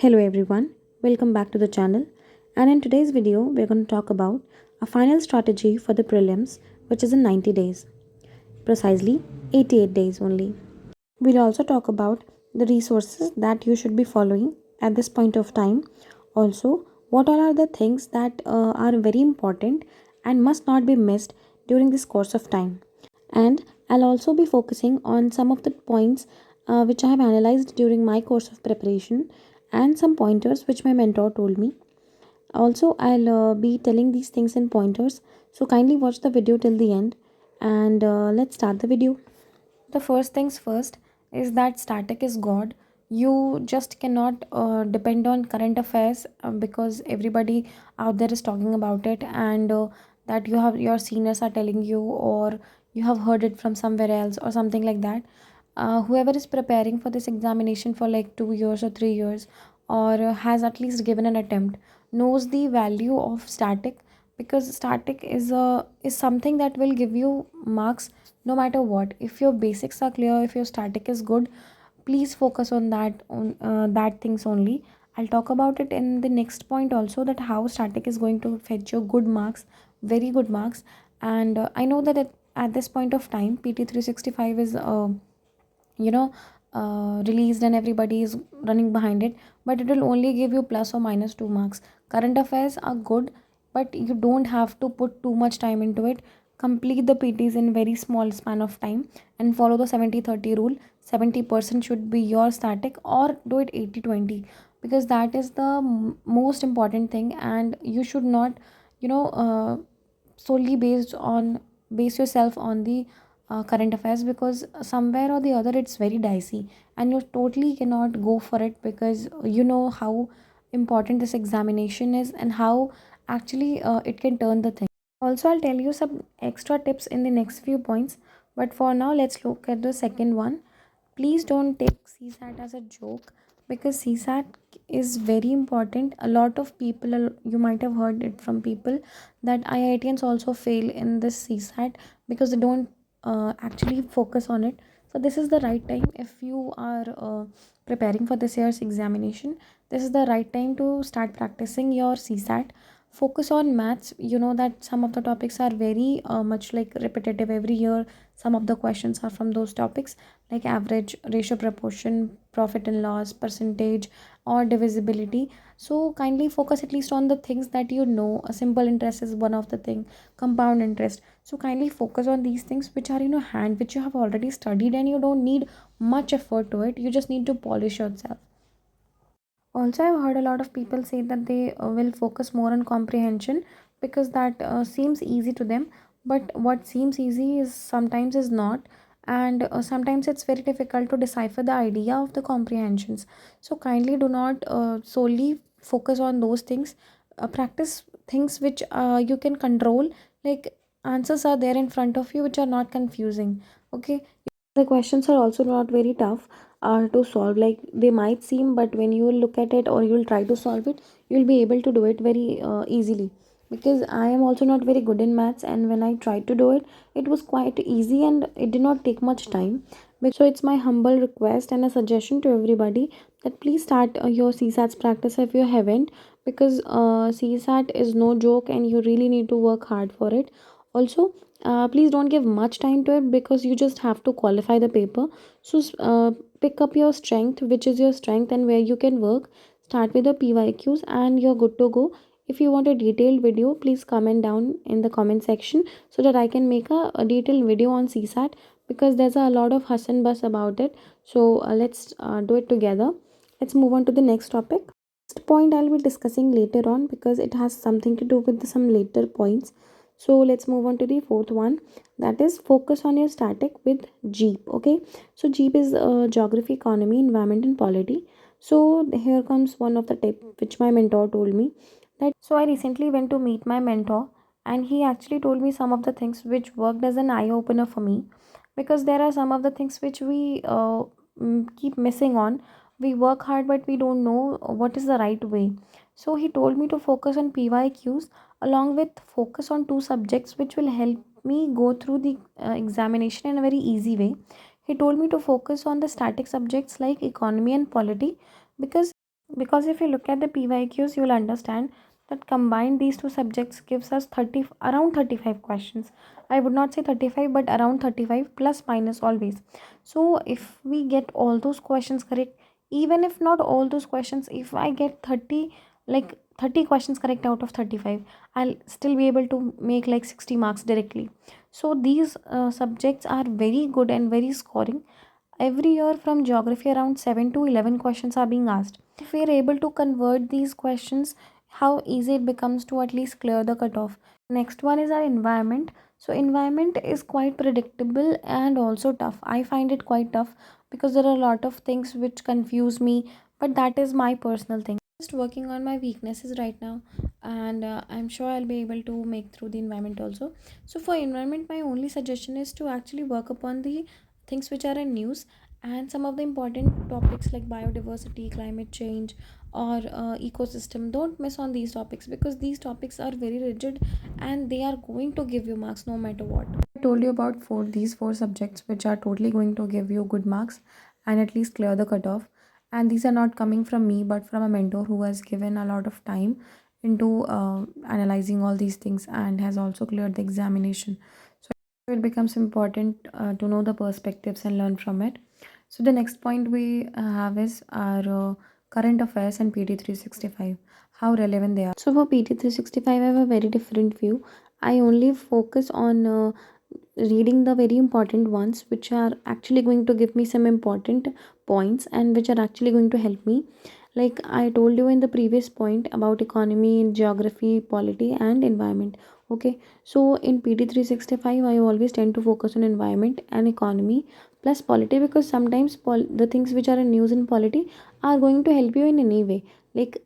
Hello everyone, welcome back to the channel. And in today's video, we're going to talk about a final strategy for the prelims, which is in 90 days, precisely 88 days only. We'll also talk about the resources that you should be following at this point of time. Also, what all are the things that are very important and must not be missed during this course of time. And I'll also be focusing on some of the points which I have analyzed during my course of preparation and some pointers which my mentor told me. Also, I'll be telling these things in pointers, so kindly watch the video till the end and let's start the video. The first things first is that static is God. You just cannot depend on current affairs because everybody out there is talking about it, and that you have your seniors are telling you, or you have heard it from somewhere else or something like that. Whoever is preparing for this examination for like 2 years or 3 years, or has at least given an attempt, knows the value of static, because static is something that will give you marks no matter what. If your basics are clear, if your static is good, please focus on that things only. I'll talk about it in the next point also, that how static is going to fetch you good marks, very good marks. And I know that at this point of time PT 365 is you know released and everybody is running behind it, but it will only give you plus or minus 2 marks. Current affairs are good, but you don't have to put too much time into it. Complete the PTs in very small span of time and follow the 70-30 rule. 70% should be your static, or do it 80-20, because that is the most important thing. And you should not you know solely base yourself on the current affairs, because somewhere or the other it's very dicey and you totally cannot go for it, because you know how important this examination is and how actually it can turn the thing. Also, I'll tell you some extra tips in the next few points, but for now let's look at the second one. Please don't take CSAT as a joke, because CSAT is very important. A lot of people, you might have heard it from people, that IITians also fail in this CSAT because they don't actually focus on it. So this is the right time. If you are preparing for this year's examination, this is the right time to start practicing your CSAT. Focus on maths. You know that some of the topics are very much like repetitive every year. Some of the questions are from those topics, like average, ratio, proportion, profit and loss, percentage, or divisibility. So kindly focus at least on the things that you know. A simple interest is one of the thing, compound interest. So kindly focus on these things which are in your hand, which you have already studied, and you don't need much effort to it. You just need to polish yourself. Also, I've heard a lot of people say that they will focus more on comprehension, because that seems easy to them. But what seems easy is sometimes is not, and sometimes it's very difficult to decipher the idea of the comprehensions. So kindly do not solely focus on those things. Practice things which you can control, like answers are there in front of you which are not confusing. Okay, the questions are also not very tough to solve, like they might seem, but when you will look at it or you'll try to solve it, you'll be able to do it very easily. Because I am also not very good in maths, and when I tried to do it, it was quite easy and it did not take much time. So it's my humble request and a suggestion to everybody that please start your CSATs practice if you haven't, because CSAT is no joke and you really need to work hard for it. Also, please don't give much time to it, because you just have to qualify the paper. So pick up your strength, which is your strength and where you can work. Start with the PYQs and you're good to go. If you want a detailed video, please comment down in the comment section so that I can make a detailed video on CSAT, because there's a lot of huss and buzz about it. So let's do it together. Let's move on to the next topic. Next point I'll be discussing later on, because it has something to do with some later points. So let's move on to the fourth one, that is focus on your static with Jeep. Okay, so Jeep is geography, economy, environment, and polity. So here comes one of the tip which my mentor told me. That so I recently went to meet my mentor, and he actually told me some of the things which worked as an eye opener for me, because there are some of the things which we keep missing on. We work hard, but we don't know what is the right way. So he told me to focus on PYQs, along with focus on two subjects which will help me go through the examination in a very easy way. He told me to focus on the static subjects like economy and polity, because because if you look at the PYQs, you will understand that combined these two subjects gives us 30, around 35 questions. I would not say 35, but around 35 plus minus always. So if we get all those questions correct, even if not all those questions, if I get 30, like 30 questions correct out of 35, I'll still be able to make like 60 marks directly. So these subjects are very good and very scoring. Every year from geography, around 7 to 11 questions are being asked. If we are able to convert these questions, how easy it becomes to at least clear the cutoff. Next one is our environment. So environment is quite predictable and also tough. I find it quite tough because there are a lot of things which confuse me, but that is my personal thing. Just working on my weaknesses right now, and I'm sure I'll be able to make through the environment also. So for environment, my only suggestion is to actually work upon the things which are in news, and some of the important topics like biodiversity, climate change, or ecosystem. Don't miss on these topics because these topics are very rigid and they are going to give you marks no matter what. I told you about these four subjects which are totally going to give you good marks and at least clear the cutoff. And these are not coming from me but from a mentor who has given a lot of time into analyzing all these things and has also cleared the examination. So it becomes important to know the perspectives and learn from it. So the next point we have is our current affairs and PT 365, how relevant they are. So for PT 365, I have a very different view. I only focus on reading the very important ones which are actually going to give me some important points and which are actually going to help me. Like I told you in the previous point about economy, geography, polity, and environment. Okay, so in PT 365, I always tend to focus on environment and economy plus polity because sometimes the things which are in news and polity are going to help you in any way. Like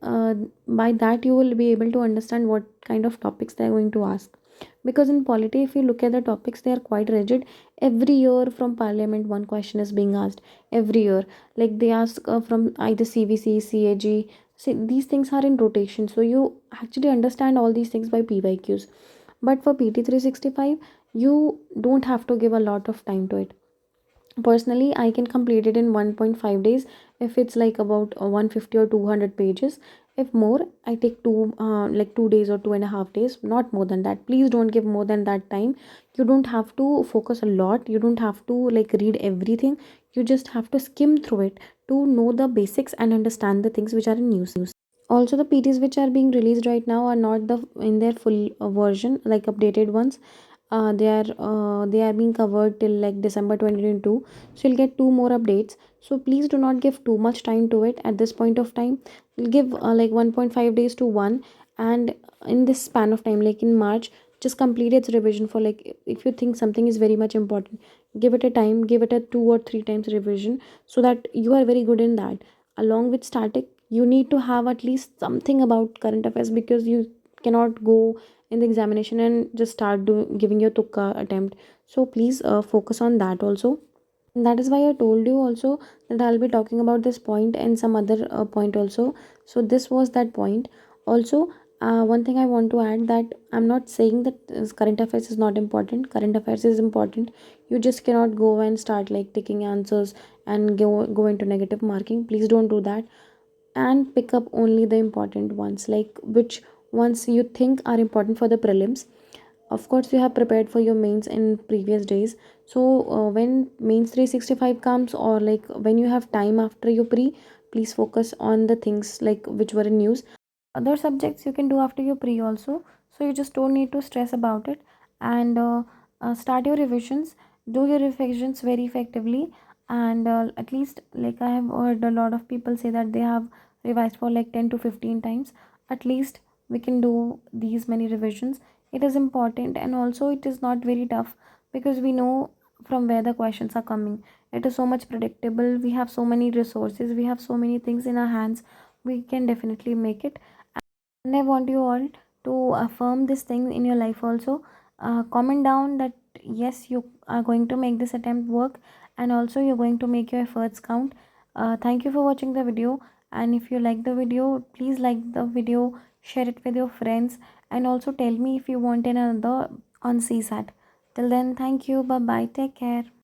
by that, you will be able to understand what kind of topics they are going to ask. Because in polity, if you look at the topics, they are quite rigid. Every year from parliament, one question is being asked. Every year, like they ask from either CVC, CAG. See, these things are in rotation, so you actually understand all these things by PYQs. But for PT 365, you don't have to give a lot of time to it. Personally, I can complete it in 1.5 days if it's like about 150 or 200 pages. If more, I take 2 days or 2.5 days, not more than that. Please don't give more than that time. You don't have to focus a lot, you don't have to like read everything. You just have to skim through it to know the basics and understand the things which are in news. Also, the PTs which are being released right now are not the in their full version, like updated ones. They are being covered till like December 2022. So you'll get two more updates. So please do not give too much time to it at this point of time. We'll give like 1.5 days to one, and in this span of time, like in March, just complete its revision for like if you think something is very much important, give it a time, give it a 2 or 3 times revision so that you are very good in that. Along with static, you need to have at least something about current affairs because you cannot go in the examination and just start giving your tukka attempt. So please focus on that also. And that is why I told you also that I'll be talking about this point and some other point also. So this was that point. Also, one thing I want to add that I'm not saying that current affairs is not important. Current affairs is important. You just cannot go and start like taking answers and go into negative marking. Please don't do that, and pick up only the important ones, like which ones you think are important for the prelims. Of course, you have prepared for your mains in previous days. So when mains 365 comes, or like when you have time after your pre, please focus on the things like which were in news. Other subjects you can do after your pre also, so you just don't need to stress about it. And start your revisions, do your revisions very effectively. And at least like I have heard a lot of people say that they have revised for like 10 to 15 times. At least we can do these many revisions. It is important, and also it is not very tough because we know from where the questions are coming. It is so much predictable, we have so many resources, we have so many things in our hands. We can definitely make it. And I want you all to affirm this thing in your life also. Comment down that yes, you are going to make this attempt work, and also you're going to make your efforts count. Thank you for watching the video, and if you like the video, please like the video, share it with your friends, and also tell me if you want another on CSAT. Till then, thank you, bye bye, take care.